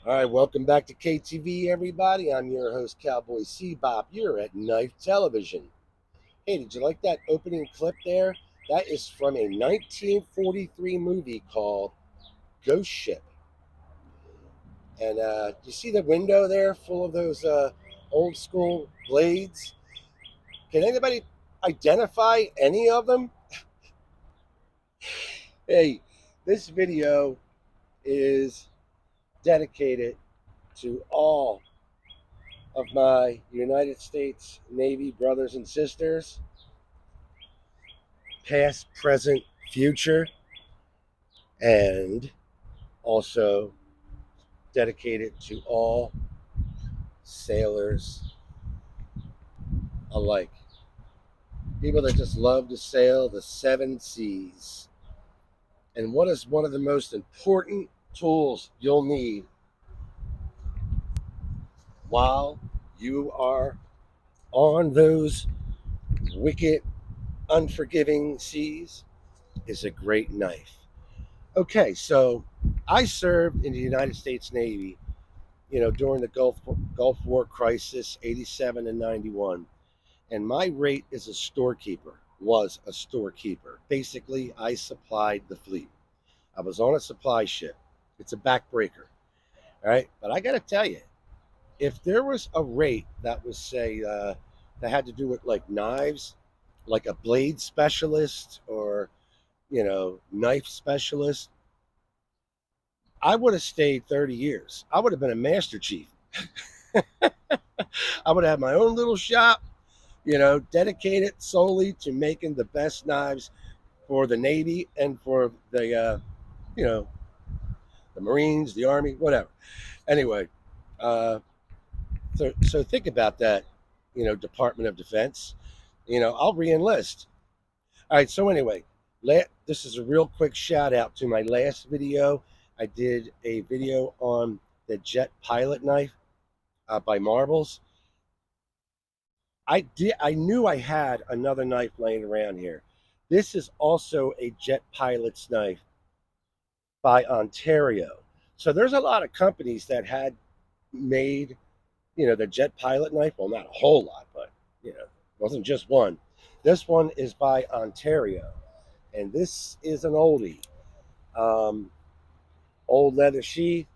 All right, welcome back to KTV, everybody. I'm your host, Cowboy C-Bop. You're at Knife Television. Hey, did you like that opening clip there? That is from a 1943 movie called Ghost Ship. And you see the window there full of those old school blades? Can anybody identify any of them? Hey, this video is dedicated to all of my United States Navy brothers and sisters, past, present, future, and also dedicated to all sailors alike. People that just love to sail the seven seas. And what is one of the most important tools you'll need while you are on those wicked, unforgiving seas? Is a great knife. Okay, so I served in the United States Navy, during the Gulf War crisis, 87 and 91. And my rate as a storekeeper was a storekeeper. Basically, I supplied the fleet. I was on a supply ship. It's a backbreaker, all right? But I got to tell you, if there was a rate that was, say, that had to do with like knives, like a blade specialist or, knife specialist, I would have stayed 30 years. I would have been a master chief. I would have my own little shop, dedicated solely to making the best knives for the Navy and for you know, the Marines, the Army, whatever. Anyway, uh, so think about that, Department of Defense. I'll re-enlist. All right. So anyway, this is a real quick shout out to my last video. I did a video on the Jet Pilot knife by Marbles. I knew I had another knife laying around here. This is also a Jet Pilot's knife by Ontario. So there's a lot of companies that had made, the Jet Pilot knife. Well, not a whole lot, but it wasn't just one. This one is by Ontario, and this is an oldie. Um, Old leather sheath,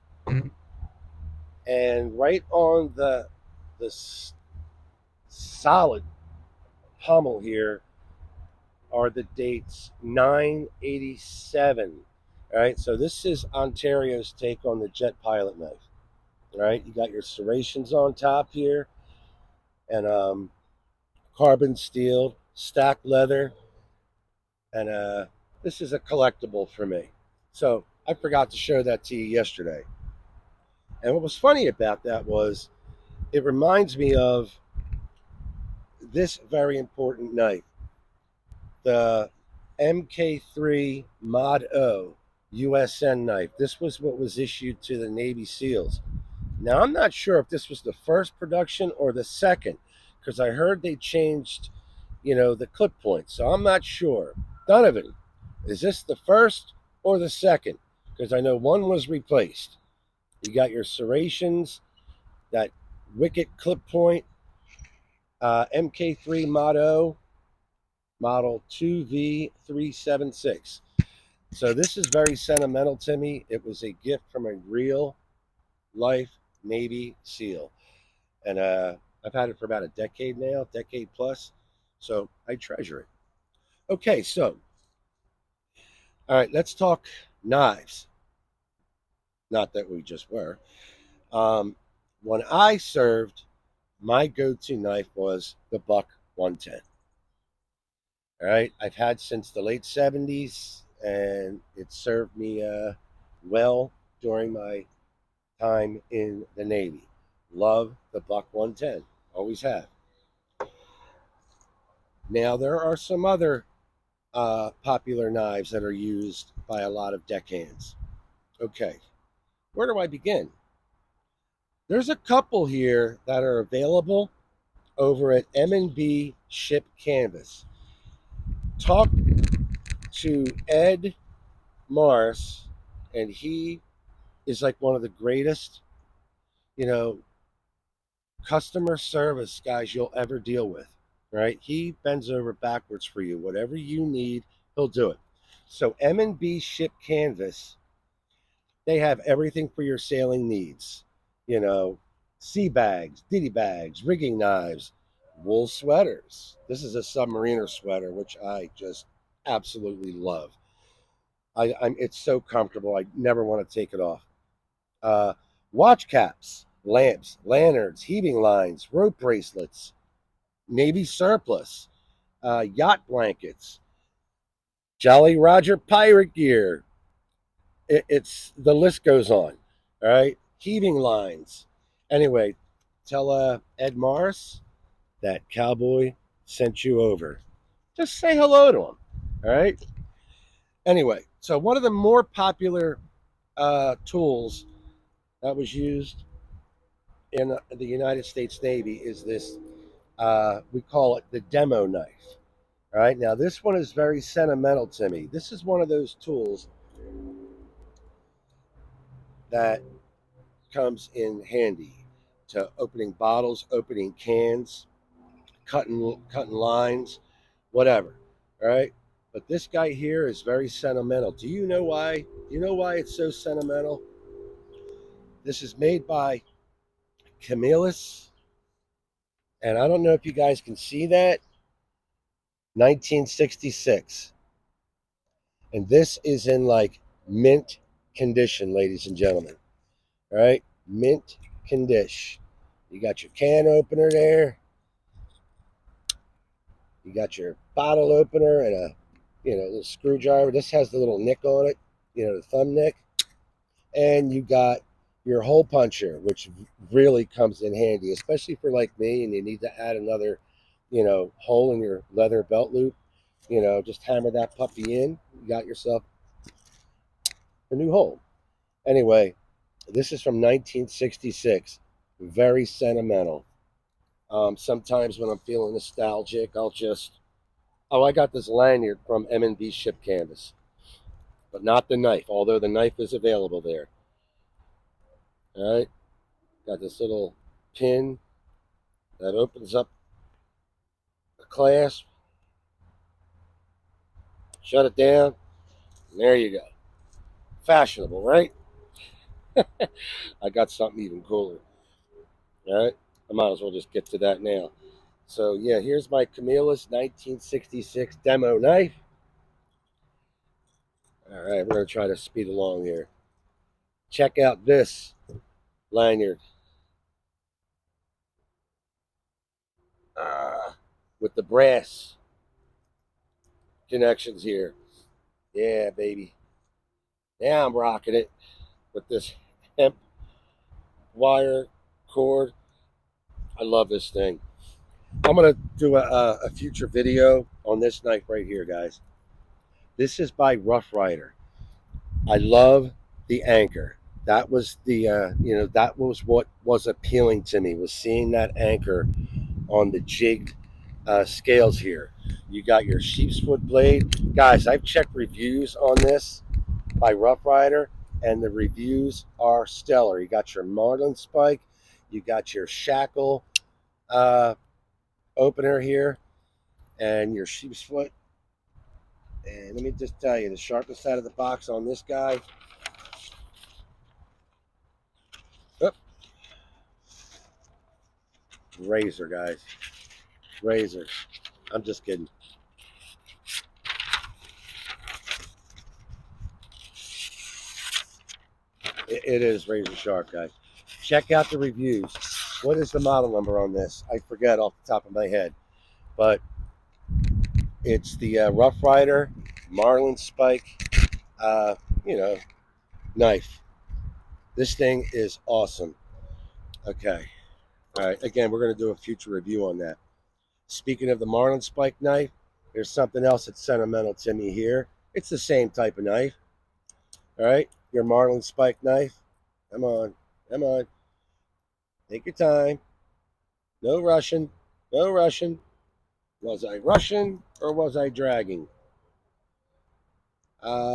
and right on the solid pommel here are the dates 987. All right, so this is Ontario's take on the Jet Pilot knife. All right, you got your serrations on top here, and carbon steel, stacked leather, and this is a collectible for me. So I forgot to show that to you yesterday. And what was funny about that was it reminds me of this very important knife, the MK3 Mod O USN knife. This was what was issued to the Navy SEALs. Now, I'm not sure if this was the first production or the second, because I heard they changed, the clip points. So I'm not sure. Donovan, is this the first or the second? Because I know one was replaced. You got your serrations, that wicket clip point, MK3 Motto, model 2V376. So this is very sentimental to me. It was a gift from a real life Navy SEAL. And I've had it for about a decade now, decade plus. So I treasure it. Okay, so, all right, let's talk knives. Not that we just were. When I served, my go to knife was the Buck 110. All right, I've had since the late 70s, and it served me well during my time in the Navy. Love the Buck 110, always have. Now, there are some other popular knives that are used by a lot of deckhands. Okay, where do I begin? There's a couple here that are available over at M&B Shipcanvas. Talk to Ed Morris, and he is like one of the greatest you know, customer service guys you'll ever deal with, right? He bends over backwards for you. Whatever you need, he'll do it. So M&B Shipcanvas, they have everything for your sailing needs. You know, sea bags, ditty bags, rigging knives, wool sweaters. This is a submariner sweater, which I just absolutely love. It's so comfortable. I never want to take it off. Uh, Watch caps, lamps, lanterns, heaving lines, rope bracelets, Navy surplus, yacht blankets, Jolly Roger pirate gear. It's the list goes on. All right, heaving lines. Anyway, tell Ed Morris that cowboy sent you over. Just say hello to him. All right. Anyway, so one of the more popular tools that was used in the United States Navy is this. We call it the demo knife. All right. Now this one is very sentimental to me. This is one of those tools that comes in handy to opening bottles, opening cans, cutting lines, whatever. All right. But this guy here is very sentimental. Do you know why? Do you know why it's so sentimental? This is made by Camillus, and I don't know if you guys can see that. 1966, and this is in like mint condition, ladies and gentlemen. All right, mint condition. You got your can opener there. You got your bottle opener and a, little screwdriver. This has the little nick on it, the thumb nick. And you got your hole puncher, which really comes in handy, especially for like me, and you need to add another, hole in your leather belt loop. Just hammer that puppy in. You got yourself a new hole. Anyway, this is from 1966. Very sentimental. Sometimes when I'm feeling nostalgic, I'll just I got this lanyard from M&B Shipcanvas, but not the knife, although the knife is available there. All right, got this little pin that opens up the clasp. Shut it down, and there you go. Fashionable, right? I got something even cooler. All right, I might as well just get to that now. So yeah, here's my Camillus 1966 demo knife. All right, we're gonna try to speed along here. Check out this lanyard with the brass connections here. Yeah, baby. Now I'm rocking it with this hemp wire cord. I love this thing. I'm going to do a future video on this knife right here, guys. This is by Rough Rider. I love the anchor. That was that was what was appealing to me, was seeing that anchor on the jig scales here. You got your sheep's foot blade. Guys, I've checked reviews on this by Rough Rider, and the reviews are stellar. You got your marlin spike, you got your shackle uh, opener here, and your sheep's foot. And let me just tell you, the sharpest side of the box on this guy. Oh, razor, guys. Razor. I'm just kidding. It is razor sharp, guys. Check out the reviews. What is the model number on this? I forget off the top of my head. But it's the Rough Rider Marlin Spike, uh, you know, knife. This thing is awesome. Okay. All right. Again, we're going to do a future review on that. Speaking of the Marlin Spike knife, there's something else that's sentimental to me here. It's the same type of knife. All right. Your Marlin Spike knife. Come on. Come on. Take your time. No rushing. No rushing. Was I rushing or was I dragging?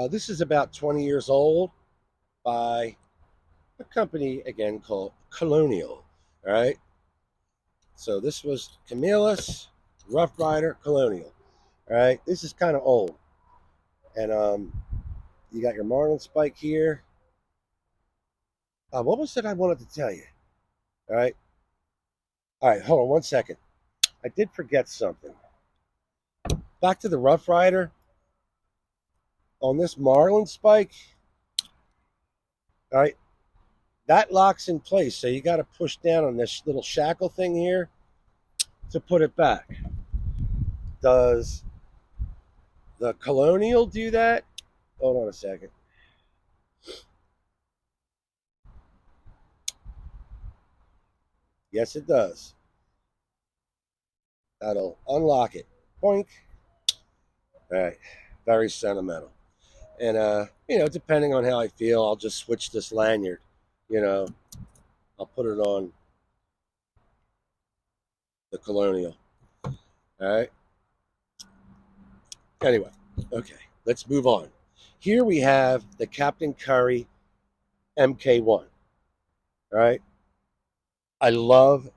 This is about 20 years old, by a company again called Colonial. All right. So this was Camillus Rough Rider Colonial. All right. This is kind of old. And you got your Marlin spike here. What was it I wanted to tell you? All right. All right. Hold on one second. I did forget something. Back to the Rough Rider. On this Marlin spike, all right, that locks in place. So you got to push down on this little shackle thing here to put it back. Does the Colonial do that? Hold on a second. Yes, it does. That'll unlock it. Boink. All right. Very sentimental. And, depending on how I feel, I'll just switch this lanyard. You know, I'll put it on the Colonial. All right. Anyway, okay, let's move on. Here we have the Captain Curry MK1. All right. I love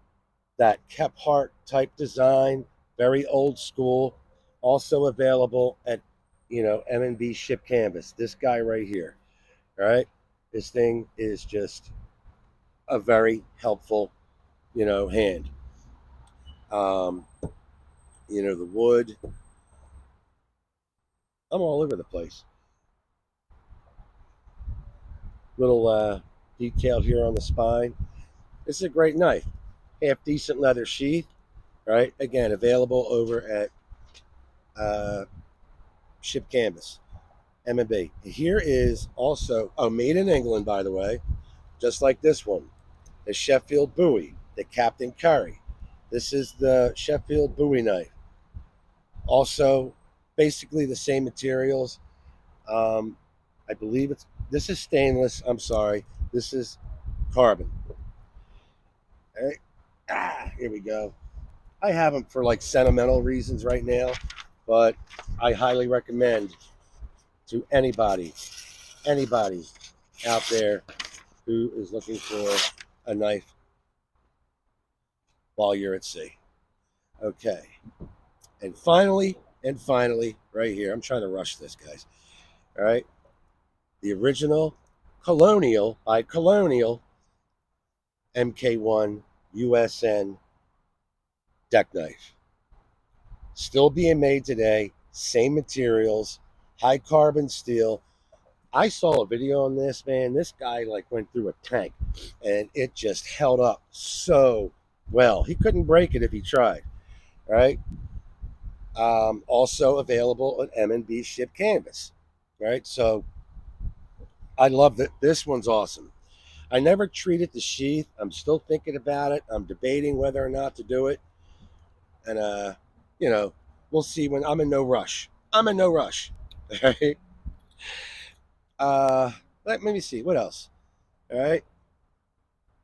that Kephart type design, very old school. Also available at, M&B Shipcanvas. This guy right here. All right. This thing is just a very helpful, hand. Um, the wood. I'm all over the place. Little detail here on the spine. This is a great knife. Half decent leather sheath. Right. Again, available over at Shipcanvas. M&B. Here is also, made in England, by the way, just like this one, the Sheffield Bowie, the Captain Curry. This is the Sheffield Bowie knife. Also, basically the same materials. I believe this is stainless. I'm sorry. This is carbon. All right. Here we go. I have them for like sentimental reasons right now, but I highly recommend to anybody out there who is looking for a knife while you're at sea. Okay. And finally, right here, I'm trying to rush this, guys. All right. The original Colonial by Colonial MK1 USN deck knife. Still being made today. Same materials, high carbon steel. I saw a video on this, man. This guy like went through a tank and it just held up so well. He couldn't break it if he tried. All right. Also available on M&B Shipcanvas. Right. So I love that. This one's awesome. I never treated the sheath. I'm still thinking about it. I'm debating whether or not to do it. And, we'll see when I'm in no rush. I'm in no rush. All right. Let me see. What else? All right.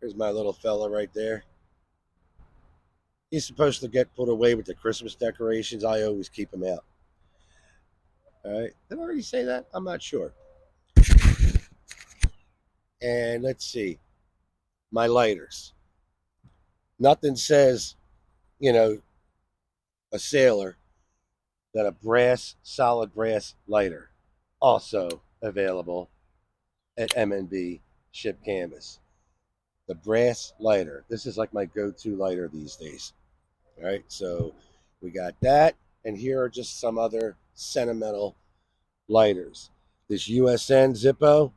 Here's my little fella right there. He's supposed to get put away with the Christmas decorations. I always keep him out. All right. Did I already say that? I'm not sure. And let's see. My lighters. Nothing says, a sailor than a solid brass lighter. Also available at M&B Shipcanvas. The brass lighter. This is like my go-to lighter these days. All right. So we got that. And here are just some other sentimental lighters. This USN Zippo,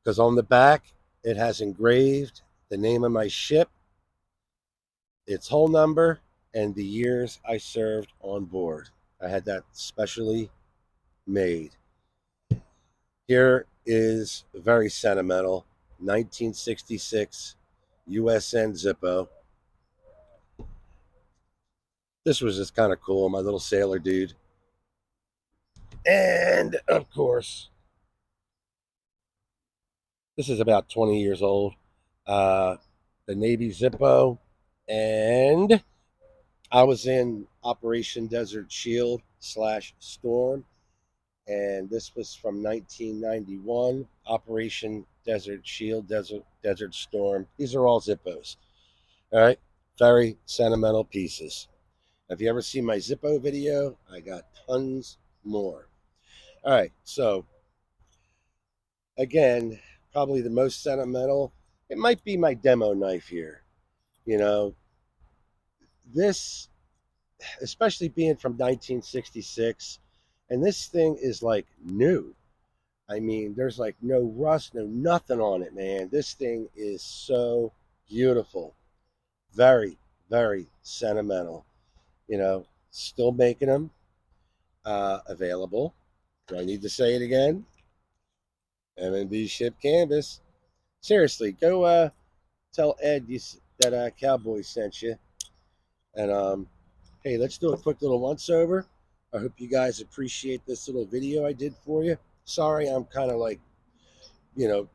because on the back it has engraved the name of my ship, its hull number, and the years I served on board. I had that specially made. Here is very sentimental 1966 USN Zippo. This was just kind of cool, my little sailor dude. And of course, this is about 20 years old. The Navy Zippo. And I was in Operation Desert Shield / Storm. And this was from 1991, Operation Desert Shield, Desert Storm. These are all Zippos. All right, very sentimental pieces. Have you ever seen my Zippo video? I got tons more. All right, so again, probably the most sentimental. It might be my demo knife here. You know, this, especially being from 1966, and this thing is like new. I mean, there's like no rust, no nothing on it, man. This thing is so beautiful. Very, very sentimental. Still making them available. Do I need to say it again? M&B Shipcanvas. Seriously, go tell Ed that Cowboy sent you. And hey, let's do a quick little once over. I hope you guys appreciate this little video I did for you. Sorry, I'm kind of like, you know,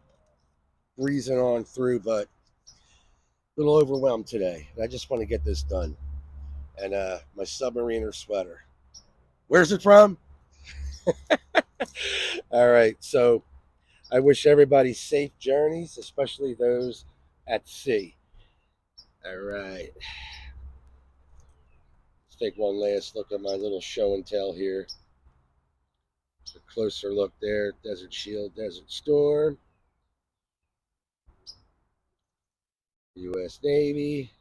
breezing on through, but a little overwhelmed today. And I just want to get this done. And my submariner sweater. Where's it from? All right. So I wish everybody safe journeys, especially those at sea. All right. Let's take one last look at my little show and tell here. A closer look there. Desert Shield, Desert Storm. U.S. Navy.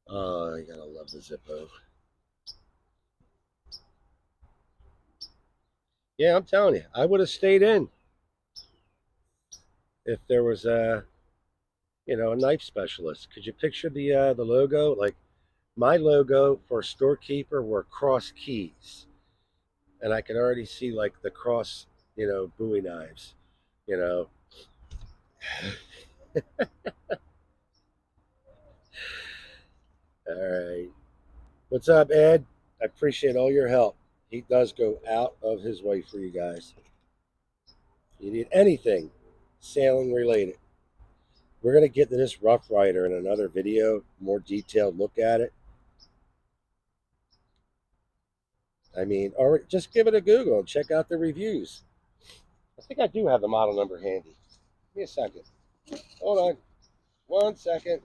Oh, you gotta love the Zippo. Yeah, I'm telling you, I would have stayed in if there was a knife specialist. Could you picture the logo? Like my logo for storekeeper were cross keys, and I could already see like the cross, Bowie knives. You know. All right. What's up, Ed? I appreciate all your help. He does go out of his way for you guys. You need anything sailing related. We're going to get to this Rough Rider in another video, more detailed look at it. I mean, or just give it a Google and check out the reviews. I think I do have the model number handy. Give me a second. Hold on. 1 second.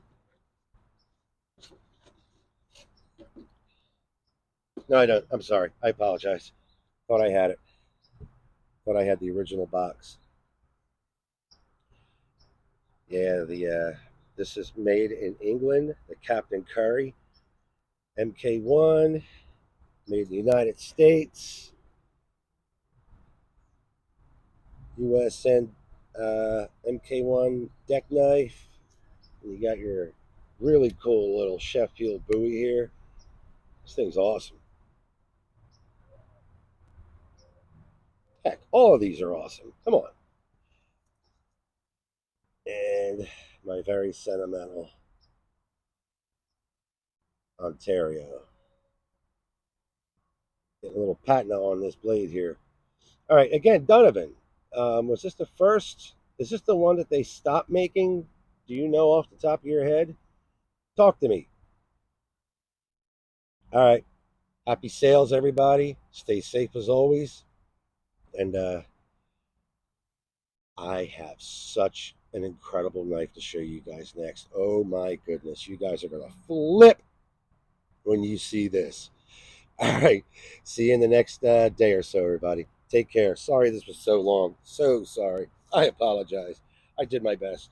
No, I don't. I'm sorry. I apologize. Thought I had it. Thought I had the original box. Yeah, this is made in England. The Captain Curry MK1, made in the United States. USN MK1 deck knife. And you got your really cool little Sheffield buoy here. This thing's awesome. Heck, all of these are awesome. Come on. And my very sentimental Ontario. Get a little patina on this blade here. All right, again, Donovan. Was this the first? Is this the one that they stopped making? Do you know off the top of your head? Talk to me. All right. Happy sales, everybody. Stay safe as always. And I have such an incredible knife to show you guys next. Oh my goodness. You guys are going to flip when you see this. All right. See you in the next day or so, everybody. Take care. Sorry this was so long. So sorry. I apologize. I did my best.